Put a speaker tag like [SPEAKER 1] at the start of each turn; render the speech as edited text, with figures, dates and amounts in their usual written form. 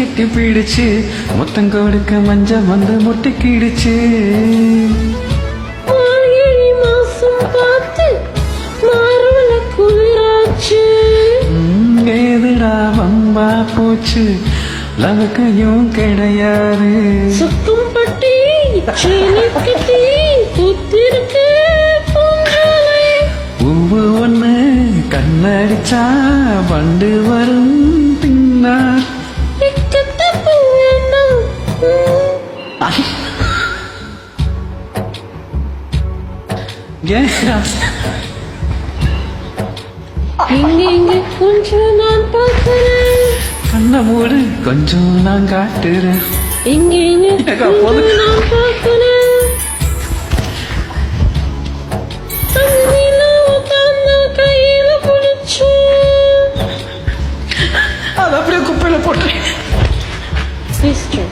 [SPEAKER 1] கெட்டி பிடிச்சு மொத்தம் கொடுக்க மஞ்ச வந்து முட்டிக்கிடுச்சு.
[SPEAKER 2] மார்கழி மாசம் பார்த்து மாறுவல குளிராச்சு.
[SPEAKER 1] ஏதுடா வம்பா போச்சு லவக்கையும் கிடையாது.
[SPEAKER 2] சுக்கும் பட்டி சீனி கட்டி புத்திருக்கு பூஞ்சாலை.
[SPEAKER 1] பூவு ஒண்ணு கண்ணடிச்சா வண்டு வரும் பின்னா.
[SPEAKER 2] இக்கத்தப்பு வேண்டாம். இங்க கொஞ்சம் நான் பார்க்கிறேன்.
[SPEAKER 1] கண்ண மூடு கொஞ்சம் நான் காட்டுறேன்.
[SPEAKER 2] இங்க கொஞ்சம் நான் பார்க்கிறேன். தண்ணில உட்கார்ந்து கையில பிடிச்சு
[SPEAKER 1] அது அப்படியே குப்பையில போட்டு
[SPEAKER 2] Sister.